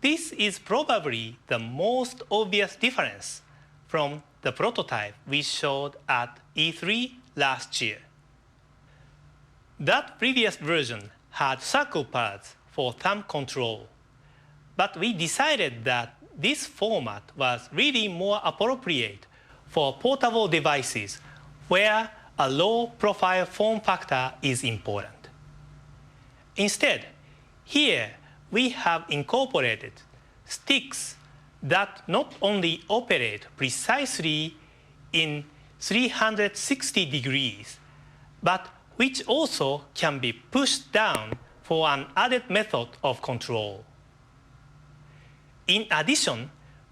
This is probably the most obvious difference from the prototype we showed at E3 last year. That previous version had circle pads for thumb control, but we decided that this format was really more appropriate for portable devices where a low-profile form factor is important. Instead, here we have incorporated sticks that not only operate precisely in 360 degrees, but which also can be pushed down for an added method of control. In addition,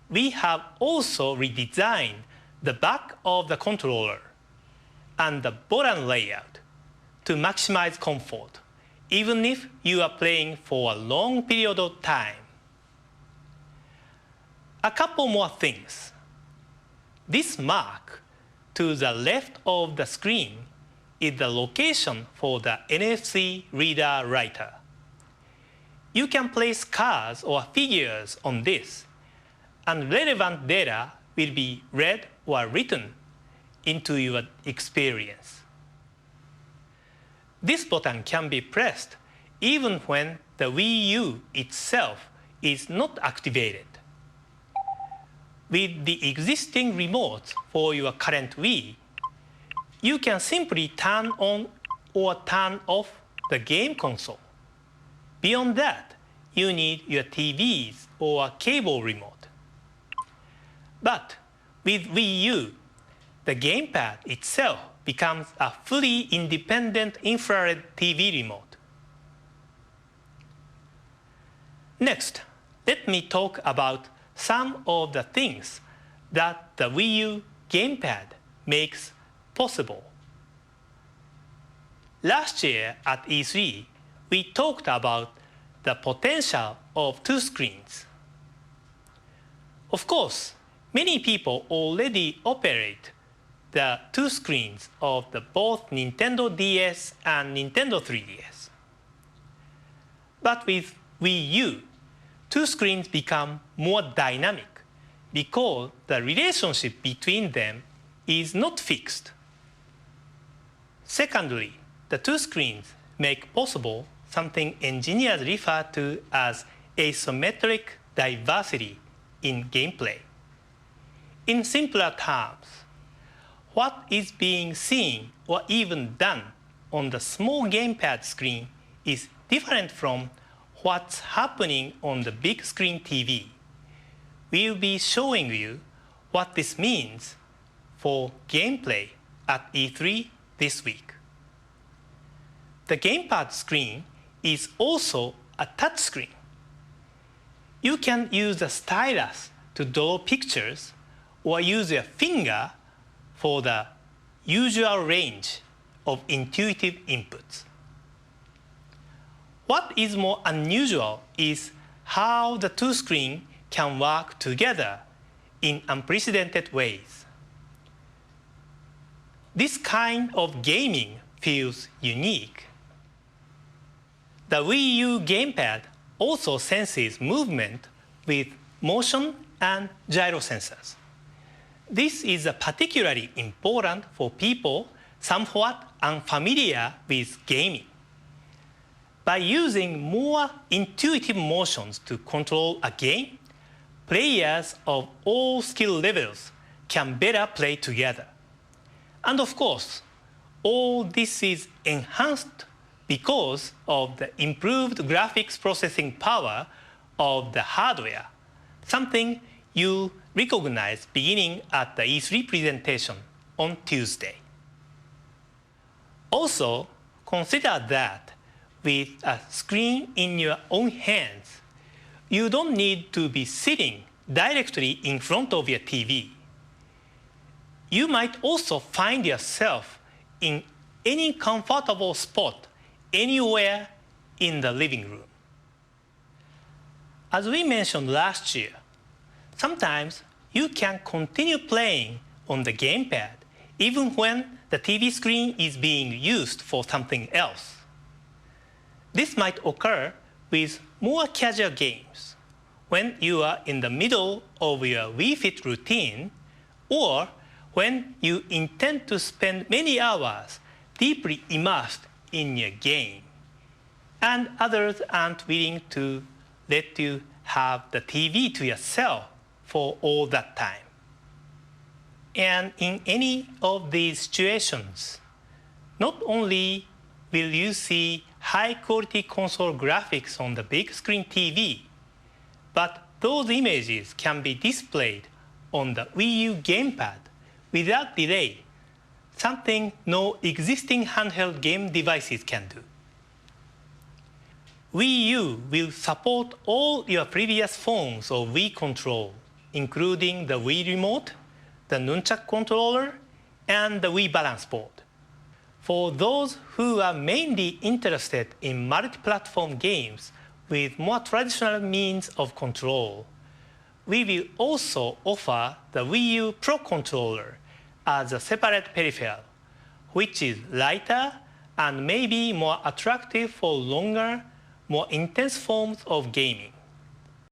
we have also redesigned the back of the controller and the button layout to maximize comfort, even if you are playing for a long period of time. A couple more things. This mark to the left of the screen is the location for the NFC reader writer. You can place cards or figures on this, and relevant data will be read or written into your experience. This button can be pressed even when the Wii U itself is not activated. With the existing remotes for your current Wii, you can simply turn on or turn off the game console. Beyond that, you need your TVs or cable remote. But with Wii U, the gamepad itself becomes a fully independent infrared TV remote. Next, let me talk about some of the things that the Wii U gamepad makes possible. Last year at E3, we talked about the potential of two screens. Of course, many people already operate the two screens of both Nintendo DS and Nintendo 3DS. But with Wii U, two screens become more dynamic because the relationship between them is not fixed. Secondly, the two screens make possible something engineers refer to as asymmetric diversity in gameplay. In simpler terms, what is being seen or even done on the small gamepad screen is different from what's happening on the big screen TV. We'll be showing you what this means for gameplay at E3 this week. The gamepad screen is also a touch screen. You can use a stylus to draw pictures or use your finger for the usual range of intuitive inputs. What is more unusual is how the two screens can work together in unprecedented ways. This kind of gaming feels unique. The Wii U gamepad also senses movement with motion and gyro sensors. This is particularly important for people somewhat unfamiliar with gaming. By using more intuitive motions to control a game, players of all skill levels can better play together. And of course, all this is enhanced because of the improved graphics processing power of the hardware, something you recognize beginning at the E3 presentation on Tuesday. Also, consider that with a screen in your own hands, you don't need to be sitting directly in front of your TV. You might also find yourself in any comfortable spot anywhere in the living room. As we mentioned last year, sometimes you can continue playing on the gamepad even when the TV screen is being used for something else. This might occur with more casual games, when you are in the middle of your Wii Fit routine, or when you intend to spend many hours deeply immersed in your game, and others aren't willing to let you have the TV to yourself for all that time. And in any of these situations, not only will you see high-quality console graphics on the big screen TV, but those images can be displayed on the Wii U gamepad without delay, something no existing handheld game devices can do. Wii U will support all your previous forms of Wii Control, including the Wii Remote, the Nunchuk controller, and the Wii Balance Board. For those who are mainly interested in multi-platform games with more traditional means of control, we will also offer the Wii U Pro Controller as a separate peripheral, which is lighter and maybe more attractive for longer, more intense forms of gaming.